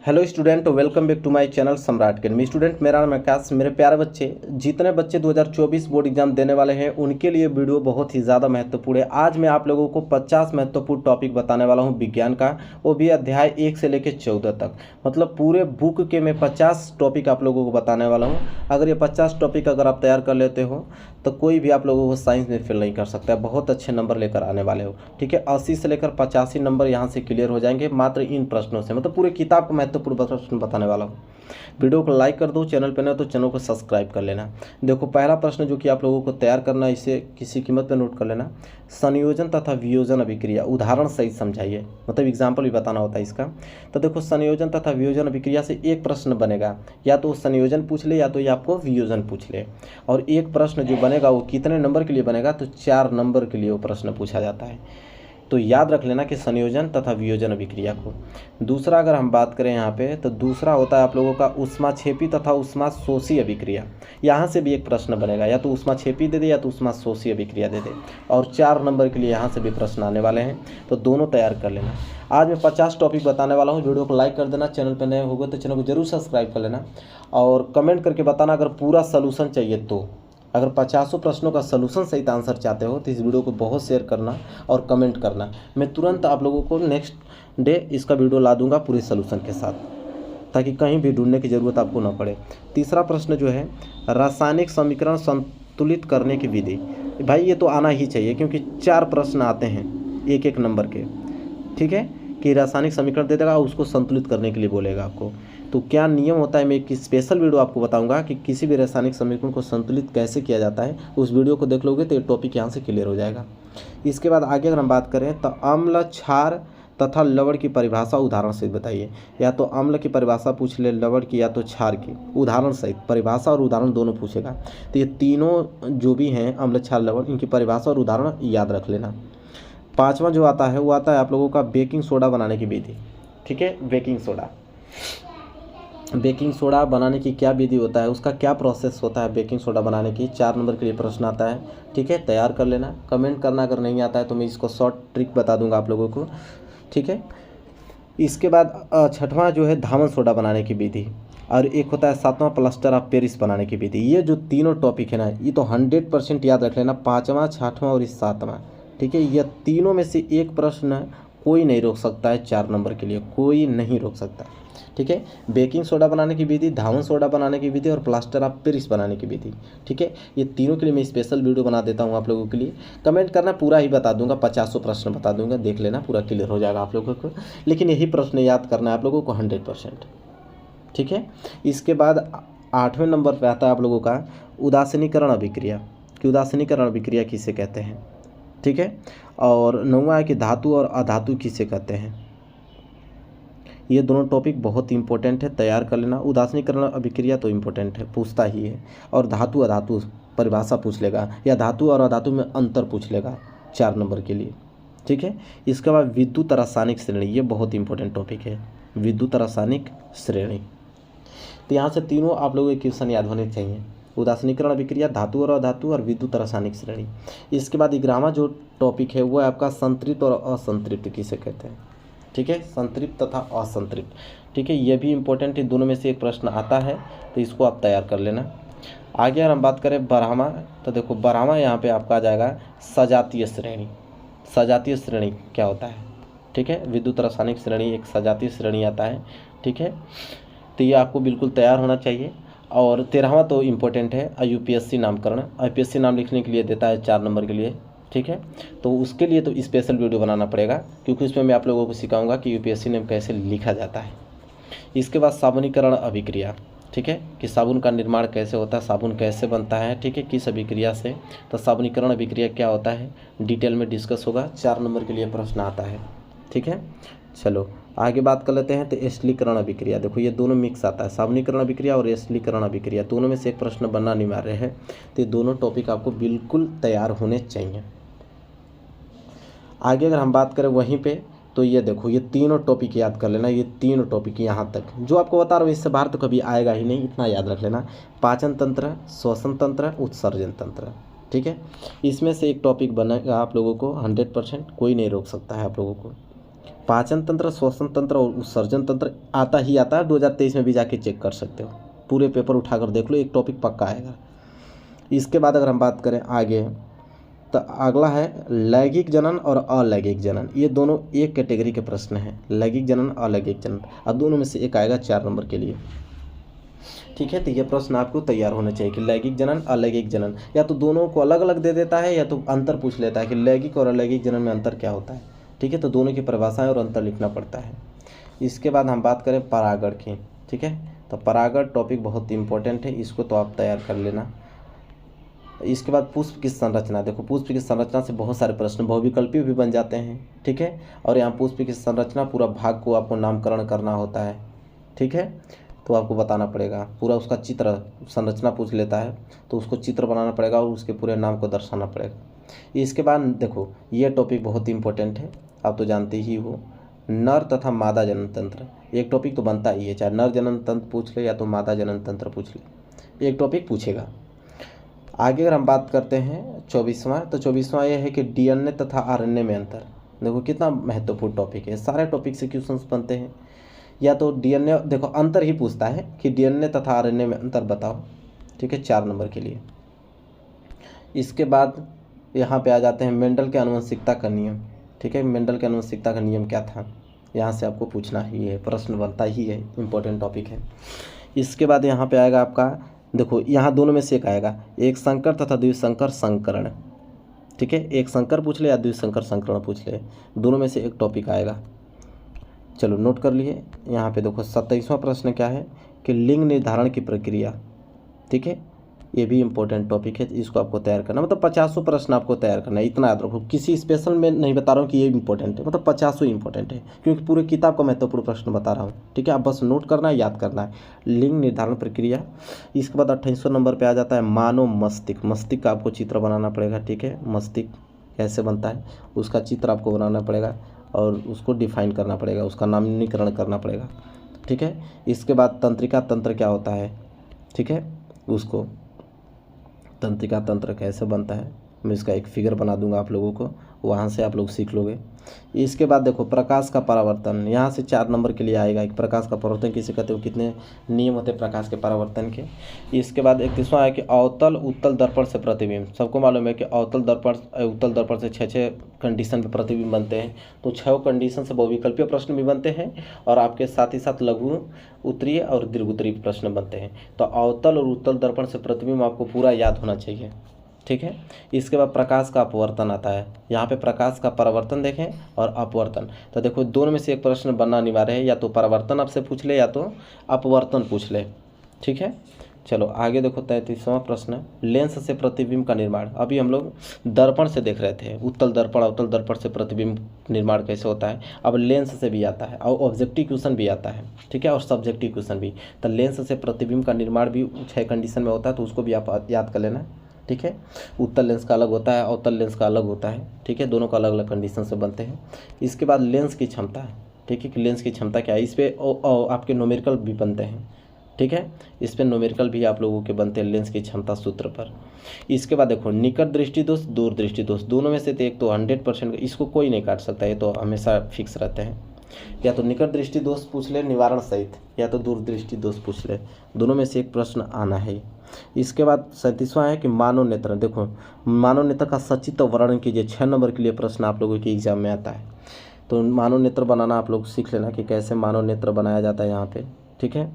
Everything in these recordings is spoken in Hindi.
Hello student, welcome back to my channel Samrat academy. Student, मेरा नाम आकाश। मेरे प्यारे बच्चे, जितने बच्चे 2024 बोर्ड एग्जाम देने वाले हैं उनके लिए वीडियो बहुत ही ज़्यादा महत्वपूर्ण है। आज मैं आप लोगों को 50 महत्वपूर्ण टॉपिक बताने वाला हूं विज्ञान का, वो भी अध्याय 1 से लेकर 14 तक। मतलब पूरे बुक के मैं 50 टॉपिक आप लोगों को बताने वाला हूँ। अगर ये 50 टॉपिक अगर आप तैयार कर लेते हो तो कोई भी आप लोगों को साइंस में फेल नहीं कर सकता। बहुत अच्छे नंबर लेकर आने वाले हो, ठीक है। 80 से लेकर 85 नंबर यहाँ से क्लियर हो जाएंगे मात्र इन प्रश्नों से। मतलब पूरे किताब का महत्वपूर्ण प्रश्न बताने वाला हूँ। वीडियो को लाइक कर दो, चैनल पर नहीं तो चैनल को सब्सक्राइब कर लेना। देखो, पहला प्रश्न जो कि आप लोगों को तैयार करना है, इसे किसी कीमत पर नोट कर लेना। संयोजन तथा वियोजन अभिक्रिया उदाहरण सहित समझाइए। मतलब एग्जाम्पल भी बताना होता है इसका। तो देखो, संयोजन तथा वियोजन अभिक्रिया से एक प्रश्न बनेगा, या तो संयोजन पूछ ले या तो ये आपको वियोजन पूछ ले। और एक प्रश्न जो बनेगा वो कितने नंबर के लिए बनेगा, तो 4 नंबर के लिए वो प्रश्न पूछा जाता है। तो याद रख लेना कि संयोजन तथा वियोजन अभिक्रिया को। दूसरा अगर हम बात करें यहाँ पे, तो दूसरा होता है आप लोगों का ऊष्माक्षेपी तथा ऊष्माशोषी अभिक्रिया। यहाँ से भी एक प्रश्न बनेगा, या तो ऊष्माक्षेपी दे दे या तो ऊष्माशोषी अभिक्रिया दे दे। और 4 नंबर के लिए यहाँ से भी प्रश्न आने वाले हैं, तो दोनों तैयार कर लेना। आज मैं 50 टॉपिक बताने वाला हूँ। वीडियो को लाइक कर देना, चैनल पर नए होगा तो चैनल को जरूर सब्सक्राइब कर लेना। और कमेंट करके बताना अगर पूरा सोल्यूशन चाहिए तो। अगर 50 प्रश्नों का सोल्यूशन सहित आंसर चाहते हो तो इस वीडियो को बहुत शेयर करना और कमेंट करना। मैं तुरंत आप लोगों को नेक्स्ट डे इसका वीडियो ला दूंगा पूरे सोल्यूशन के साथ, ताकि कहीं भी ढूंढने की ज़रूरत आपको ना पड़े। तीसरा प्रश्न जो है, रासायनिक समीकरण संतुलित करने की विधि। भाई ये तो आना ही चाहिए, क्योंकि 4 प्रश्न आते हैं एक एक नंबर के, ठीक है। कि रासायनिक समीकरण दे देगा, उसको संतुलित करने के लिए बोलेगा आपको। तो क्या नियम होता है, मैं एक स्पेशल वीडियो आपको बताऊंगा कि किसी भी रासायनिक समीकरण को संतुलित कैसे किया जाता है। उस वीडियो को देख लोगे तो ये टॉपिक यहाँ से क्लियर हो जाएगा। इसके बाद आगे अगर हम बात करें तो अम्ल, क्षार तथा लवण की परिभाषा उदाहरण सहित बताइए। या तो अम्ल की परिभाषा पूछ ले, लवण की, या तो क्षार की उदाहरण सहित। परिभाषा और उदाहरण दोनों पूछेगा। तो ये तीनों जो भी हैं, अम्ल, क्षार, लवण, इनकी परिभाषा और उदाहरण याद रख लेना। 5वां जो आता है वो आता है आप लोगों का बेकिंग सोडा बनाने की विधि, ठीक है। बेकिंग सोडा बनाने की क्या विधि होता है, उसका क्या प्रोसेस होता है बेकिंग सोडा बनाने की। 4 नंबर के लिए प्रश्न आता है, ठीक है। तैयार कर लेना, कमेंट करना। अगर नहीं आता है तो मैं इसको शॉर्ट ट्रिक बता दूंगा आप लोगों को, ठीक है। इसके बाद 6वां जो है धावन सोडा बनाने की विधि, और एक होता है 7वां प्लास्टर ऑफ पेरिस बनाने की विधि। ये जो तीनों टॉपिक है ना, ये तो 100% याद रख लेना। 5वां, 6वां और 7वां, ठीक है। यह तीनों में से एक प्रश्न कोई नहीं रोक सकता है। 4 नंबर के लिए कोई नहीं रोक सकता, ठीक है। बेकिंग सोडा बनाने की विधि, धावन सोडा बनाने की विधि और प्लास्टर ऑफ पेरिस बनाने की विधि, ठीक है। ये तीनों के लिए मैं स्पेशल वीडियो बना देता हूँ आप लोगों के लिए। कमेंट करना, पूरा ही बता दूंगा, 50 प्रश्न बता दूंगा, देख लेना, पूरा क्लियर हो जाएगा आप लोगों को। लेकिन यही प्रश्न याद करना है आप लोगों को 100%, ठीक है। इसके बाद 8वें नंबर पर आता है आप लोगों का उदासीनीकरण अभिक्रिया, कि उदासीनीकरण अभिक्रिया किसे कहते हैं, ठीक है। और 9वां है कि धातु और अधातु किसे कहते हैं। ये दोनों टॉपिक बहुत इंपॉर्टेंट है, तैयार कर लेना। उदासीनीकरण अभिक्रिया तो इंपॉर्टेंट है, पूछता ही है। और धातु अधातु परिभाषा पूछ लेगा, या धातु और अधातु में अंतर पूछ लेगा 4 नंबर के लिए, ठीक है। इसके बाद विद्युत रासायनिक श्रेणी, ये बहुत इंपॉर्टेंट टॉपिक है, विद्युत रासायनिक श्रेणी। तो यहाँ से तीनों आप लोगों के क्वेश्चन याद होने चाहिए। उदासीनीकरण अभिक्रिया, धातु और अधातु और विद्युत रासायनिक श्रेणी। इसके बाद 11वां जो टॉपिक है वो है आपका संतृप्त और असंतृप्त किसे कहते हैं, ठीक है। संतृप्त तथा असंतृप्त, ठीक है। ये भी इंपॉर्टेंट है, दोनों में से एक प्रश्न आता है, तो इसको आप तैयार कर लेना। आगे अगर हम बात करें 12वां, तो देखो 12वां यहाँ पे आपका आ जाएगा सजातीय श्रेणी। सजातीय श्रेणी क्या होता है, ठीक है। विद्युत रासायनिक श्रेणी एक सजातीय श्रेणी आता है, ठीक है। तो ये आपको बिल्कुल तैयार होना चाहिए। और 13वां तो इम्पोर्टेंट है, यूपीएससी नामकरण। यूपीएससी नाम लिखने के लिए देता है 4 नंबर के लिए, ठीक है। तो उसके लिए तो स्पेशल वीडियो बनाना पड़ेगा, क्योंकि उसमें मैं आप लोगों को सिखाऊंगा कि यूपीएससी नेम कैसे लिखा जाता है। इसके बाद साबुनीकरण अभिक्रिया, ठीक है, कि साबुन का निर्माण कैसे होता है, साबुन कैसे बनता है, ठीक है, किस अभिक्रिया से। तो साबुनीकरण अभिक्रिया क्या होता है डिटेल में डिस्कस होगा, 4 नंबर के लिए प्रश्न आता है, ठीक है। चलो आगे बात कर लेते हैं। तो एस्लीकरण अभिक्रिया, देखो ये दोनों मिक्स आता है, साबुनीकरण अभिक्रिया और एस्लीकरण अभिक्रिया, दोनों में से एक प्रश्न बनना अनिवार्य है। तो ये दोनों टॉपिक आपको बिल्कुल तैयार होने चाहिए। आगे अगर हम बात करें वहीं पे, तो ये देखो ये तीनों टॉपिक याद कर लेना। ये तीनों टॉपिक यहाँ तक जो आपको बता रहा हूँ, इससे बाहर तो कभी आएगा ही नहीं, इतना याद रख लेना। पाचन तंत्र, श्वसन तंत्र, उत्सर्जन तंत्र, ठीक है। इसमें से एक टॉपिक बनेगा आप लोगों को 100%, कोई नहीं रोक सकता है आप लोगों को। पाचन तंत्र, श्वसन तंत्र और उत्सर्जन तंत्र आता ही आता है। 2023 में भी जाके चेक कर सकते हो, पूरे पेपर उठाकर देख लो, एक टॉपिक पक्का आएगा। इसके बाद अगर हम बात करें आगे, तो अगला है लैंगिक जनन और अलैंगिक जनन। ये दोनों एक कैटेगरी के प्रश्न हैं, लैंगिक जनन, अलैंगिक जनन, और दोनों में से एक आएगा 4 नंबर के लिए। ठीक है, तो ये प्रश्न आपको तैयार होना चाहिए कि लैंगिक जनन, अलैंगिक जनन, या तो दोनों को अलग अलग दे देता है या तो अंतर पूछ लेता है कि लैंगिक और अलैंगिक जनन में अंतर क्या होता है। ठीक है, तो दोनों की परिभाषाएं और अंतर लिखना पड़ता है। इसके बाद हम बात करें परागण की। ठीक है, तो परागण टॉपिक बहुत इंपॉर्टेंट है, इसको तो आप तैयार कर लेना। इसके बाद पुष्प की संरचना, देखो पुष्प की संरचना से बहुत सारे प्रश्न बहुविकल्पी भी बन जाते हैं। ठीक है, और यहाँ पुष्प की संरचना पूरा भाग को आपको नामकरण करना होता है। ठीक है, तो आपको बताना पड़ेगा पूरा उसका चित्र, संरचना पूछ लेता है तो उसको चित्र बनाना पड़ेगा और उसके पूरे नाम को दर्शाना पड़ेगा। इसके बाद देखो ये टॉपिक बहुत इंपॉर्टेंट है, आप तो जानते ही हो, नर तथा मादा जनन तंत्र। एक टॉपिक तो बनता ही है, चाहे नर जनन तंत्र पूछ ले या तो मादा जनन तंत्र पूछ ले, एक टॉपिक पूछेगा। आगे अगर हम बात करते हैं 24वां, तो 24वां यह है कि डीएनए तथा आरएनए में अंतर। देखो कितना महत्वपूर्ण टॉपिक है, सारे टॉपिक से क्वेश्चंस बनते हैं। या तो डीएनए, देखो अंतर ही पूछता है कि डीएनए तथा आरएनए में अंतर बताओ। ठीक है, 4 नंबर के लिए। इसके बाद यहाँ पे आ जाते हैं मेंडल के आनुवंशिकता का नियम। ठीक है, मेंडल के आनुवंशिकता का नियम क्या था, यहाँ से आपको पूछना ही है, प्रश्न बनता ही है, इंपॉर्टेंट टॉपिक है। इसके बाद यहाँ पे आएगा आपका, देखो यहाँ दोनों में से एक आएगा, एक संकर तथा द्विसंकर संकरण। ठीक है, एक संकर पूछ ले या द्विसंकर संकरण पूछ ले, दोनों में से एक टॉपिक आएगा। चलो नोट कर लिए। यहाँ पे देखो 27वां प्रश्न क्या है कि लिंग निर्धारण की प्रक्रिया। ठीक है, ये भी इंपॉर्टेंट टॉपिक है, इसको आपको तैयार करना, मतलब 50 प्रश्न आपको तैयार करना है, इतना याद रखो। किसी स्पेशल में नहीं बता रहा हूँ कि ये इंपॉर्टेंट है, मतलब 50 इंपॉर्टेंट है, क्योंकि पूरे किताब का महत्वपूर्ण प्रश्न बता रहा हूँ। ठीक है, आप बस नोट करना है, याद करना है, लिंग निर्धारण प्रक्रिया। इसके बाद 28वां नंबर पर आ जाता है मानव मस्तिष्क। मस्तिष्क का आपको चित्र बनाना पड़ेगा। ठीक है, मस्तिष्क कैसे बनता है उसका चित्र आपको बनाना पड़ेगा और उसको डिफाइन करना पड़ेगा, उसका नामकरण करना पड़ेगा। ठीक है, इसके बाद तंत्रिका तंत्र क्या होता है। ठीक है, उसको तंत्रिका तंत्र कैसे बनता है मैं इसका एक फिगर बना दूंगा आप लोगों को, वहाँ से आप लोग सीख लोगे। इसके बाद देखो प्रकाश का परावर्तन, यहाँ से 4 नंबर के लिए आएगा। एक प्रकाश का परावर्तन किसे कहते हो, कितने नियम होते हैं प्रकाश के परावर्तन के। इसके बाद 31वां है कि अवतल उत्तल दर्पण से प्रतिबिंब। सबको मालूम है कि अवतल दर्पण उत्तल दर्पण से 6 कंडीशन पे प्रतिबिंब बनते हैं, तो 6 कंडीशन से बहुविकल्पीय प्रश्न भी बनते हैं और आपके साथ ही साथ लघु उत्तरीय और दीर्घ उत्तरीय प्रश्न बनते हैं। तो अवतल और उत्तल दर्पण से प्रतिबिंब आपको पूरा याद होना चाहिए। ठीक है, इसके बाद प्रकाश का अपवर्तन आता है। यहाँ पे प्रकाश का परावर्तन देखें और अपवर्तन, तो देखो दोनों में से एक प्रश्न बनना अनिवार्य है, या तो परावर्तन आपसे पूछ ले या तो अपवर्तन पूछ ले। ठीक है, चलो आगे देखो 33वां प्रश्न, लेंस से प्रतिबिंब का निर्माण। अभी हम लोग दर्पण से देख रहे थे, उत्तल दर्पण अवतल दर्पण से प्रतिबिंब निर्माण कैसे होता है, अब लेंस से भी आता है और ऑब्जेक्टिव क्वेश्चन भी आता है। ठीक है, और सब्जेक्टिव क्वेश्चन भी। तो लेंस से प्रतिबिंब का निर्माण भी 6 कंडीशन में होता है, तो उसको भी आप याद कर लेना। ठीक है, उत्तल लेंस का अलग होता है, अवतल लेंस का अलग होता है। ठीक है, दोनों का अलग अलग कंडीशन से बनते हैं। इसके बाद लेंस की क्षमता है। ठीक है, कि लेंस की क्षमता क्या है, इस पर आपके न्यूमेरिकल भी बनते हैं। ठीक है, इस पर न्यूमेरिकल भी आप लोगों के बनते हैं लेंस की क्षमता सूत्र पर। इसके बाद देखो निकट दृष्टि दोष, दूर दृष्टि दोष, दोनों में से तो एक तो 100%, इसको कोई नहीं काट सकता, ये तो हमेशा फिक्स रहते हैं। या तो निकट दृष्टि दोष पूछ ले निवारण सहित, या तो दूर दृष्टि दोष पूछ ले, दोनों में से एक प्रश्न आना है। इसके बाद 37वां है कि मानव नेत्र। देखो मानव नेत्र का सचित्र वर्णन कीजिए, 6 नंबर के लिए प्रश्न आप लोगों के एग्जाम में आता है। तो मानव नेत्र बनाना आप लोग सीख लेना कि कैसे मानव नेत्र बनाया जाता है यहाँ पे। ठीक है,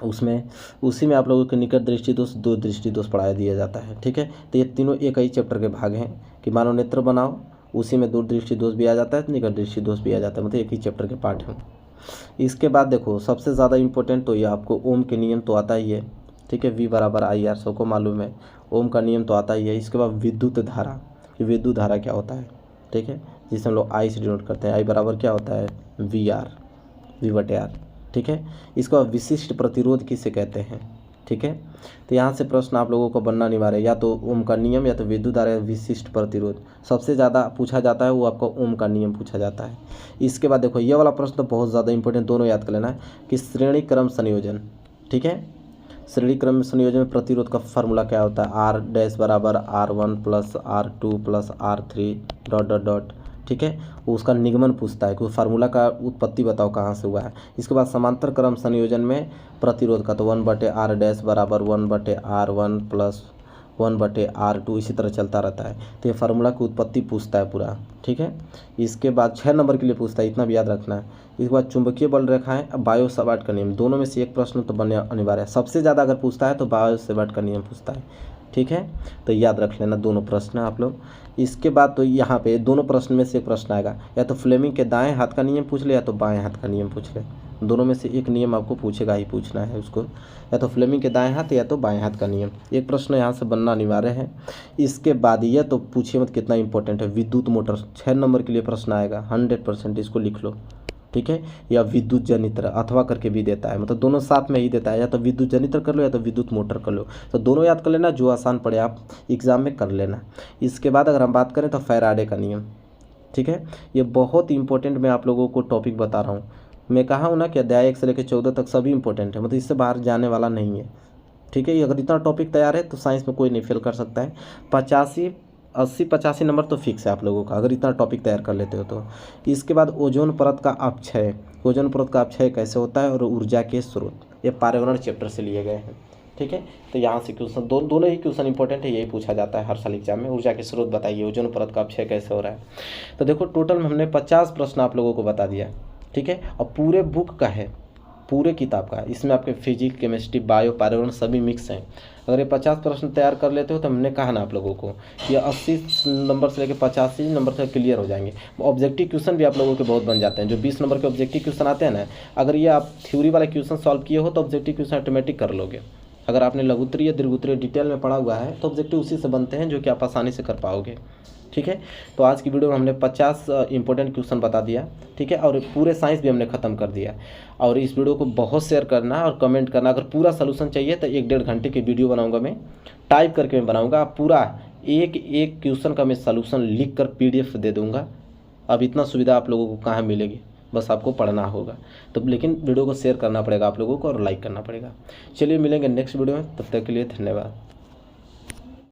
उसमें उसी में आप लोगों के निकट दृष्टि दोष, दूर दृष्टि दोष पढ़ाया दिया जाता है। ठीक है, तो ये तीनों एक ही चैप्टर के भाग हैं कि मानव नेत्र बनाओ, उसी में दूर दृष्टि दोष भी आ जाता है, निकट दृष्टि दोष भी आ जाता है, मतलब एक ही चैप्टर के पार्ट हैं। इसके बाद देखो सबसे ज़्यादा इंपॉर्टेंट तो ये आपको ओम के नियम तो आता ही है। ठीक है, V = IR सबको मालूम है, ओम का नियम तो आता ही है। इसके बाद विद्युत धारा, कि विद्युत धारा क्या होता है। ठीक है, जिसे हम लोग I से डिनोट करते हैं, I बराबर क्या होता है V/R। ठीक है, इसके बाद विशिष्ट प्रतिरोध किसे कहते हैं। ठीक है, तो यहाँ से प्रश्न आप लोगों को बनना अनिवार्य है, या तो ओम का नियम या तो विद्युत धारा, विशिष्ट प्रतिरोध। सबसे ज़्यादा पूछा जाता है वो आपका ओम का नियम पूछा जाता है। इसके बाद देखो ये वाला प्रश्न तो बहुत ज़्यादा इंपॉर्टेंट, दोनों याद कर लेना है कि श्रेणी क्रम संयोजन। ठीक है, श्रेणी क्रम संयोजन में प्रतिरोध का फार्मूला क्या होता है, R' = R1 + R2 + R3 ... ठीक है, वो उसका निगमन पूछता है कि फार्मूला का उत्पत्ति बताओ कहाँ से हुआ है। इसके बाद समांतर क्रम संयोजन में प्रतिरोध का तो 1/r डैश बराबर 1/r1 प्लस 1/r2 इसी तरह चलता रहता है। तो ये फार्मूला की उत्पत्ति पूछता है पूरा, ठीक है। इसके बाद 6 नंबर के लिए पूछता है, इतना भी याद रखना है। इसके बाद चुंबकीय बल रेखाएं, बायो सावर्ट का नियम, दोनों में से एक प्रश्न तो बनने अनिवार्य है। सबसे ज़्यादा अगर पूछता है तो बायो सावर्ट का नियम पूछता है, ठीक है। तो याद रख लेना दोनों प्रश्न आप लोग। इसके बाद तो यहाँ पे दोनों प्रश्न में से एक प्रश्न आएगा, या तो फ्लेमिंग के दाएं हाथ का नियम पूछ ले या तो बाएं हाथ का नियम पूछ ले। दोनों में से एक नियम आपको पूछेगा ही पूछना है उसको, या तो फ्लेमिंग के दाएं हाथ या तो बाएं हाथ का नियम। एक प्रश्न यहाँ से बनना अनिवार्य है। इसके बाद यह तो पूछिए मत कितना इंपॉर्टेंट है, विद्युत मोटर 6 नंबर के लिए प्रश्न आएगा 100%, इसको लिख लो, ठीक है। या विद्युत जनित्र अथवा करके भी देता है, मतलब दोनों साथ में ही देता है, या तो विद्युत जनित्र कर लो या तो विद्युत मोटर कर लो। तो दोनों याद कर लेना, जो आसान पड़े आप एग्जाम में कर लेना। इसके बाद अगर हम बात करें तो फैराडे का नियम, ठीक है। ये बहुत इंपॉर्टेंट मैं आप लोगों को टॉपिक बता रहा हूँ। मैं कहा हूँ ना कि अध्याय 1 से लेकर 14 तक सभी इंपॉर्टेंट है, मतलब इससे बाहर जाने वाला नहीं है, ठीक है। अगर इतना टॉपिक तैयार है तो साइंस में कोई नहीं फेल कर सकता है। 80-85 नंबर तो फिक्स है आप लोगों का, अगर इतना टॉपिक तैयार कर लेते हो तो। इसके बाद ओजोन परत का अपक्षय, ओजोन परत का अपक्षय कैसे होता है और ऊर्जा के स्रोत, ये पर्यावरण चैप्टर से लिए गए हैं, ठीक है। तो यहाँ से क्वेश्चन दोनों ही क्वेश्चन इंपॉर्टेंट है, यही पूछा जाता है हर साल एग्जाम में। ऊर्जा के स्रोत बताइए, ओजोन परत का अपक्षय कैसे हो रहा है। तो देखो टोटल में हमने 50 प्रश्न आप लोगों को बता दिया, ठीक है। और पूरे बुक का है, पूरे किताब का, इसमें आपके फिजिक्स, केमिस्ट्री, बायो, पर्यावरण सभी मिक्स हैं। अगर ये 50 प्रश्न तैयार कर लेते हो तो हमने कहा ना आप लोगों को ये 80 नंबर से लेकर 85 नंबर तक क्लियर हो जाएंगे। ऑब्जेक्टिव क्वेश्चन भी आप लोगों के बहुत बन जाते हैं, जो 20 नंबर के ऑब्जेक्टिव क्वेश्चन आते हैं ना, अगर ये आप थ्योरी वाला क्वेश्चन सॉल्व किए हो तो ऑब्जेक्टिव क्वेश्चन ऑटोमेटिक कर लोगे। अगर आपने लघुत्तरीय या दीर्घोत्तरीय डिटेल में पढ़ा हुआ है तो ऑब्जेक्टिव उसी से बनते हैं, जो कि आप आसानी से कर पाओगे, ठीक है। तो आज की वीडियो में हमने 50 इंपॉर्टेंट क्वेश्चन बता दिया, ठीक है। और पूरे साइंस भी हमने ख़त्म कर दिया। और इस वीडियो को बहुत शेयर करना और कमेंट करना। अगर पूरा सलूशन चाहिए तो 1-1.5 घंटे की वीडियो बनाऊंगा, मैं टाइप करके मैं बनाऊंगा, पूरा एक क्वेश्चन का मैं सलूशन लिख कर PDF दे दूंगा। अब इतना सुविधा आप लोगों को कहाँ मिलेगी, बस आपको पढ़ना होगा तो। लेकिन वीडियो को शेयर करना पड़ेगा आप लोगों को और लाइक करना पड़ेगा। चलिए मिलेंगे नेक्स्ट वीडियो में, तब तक के लिए धन्यवाद।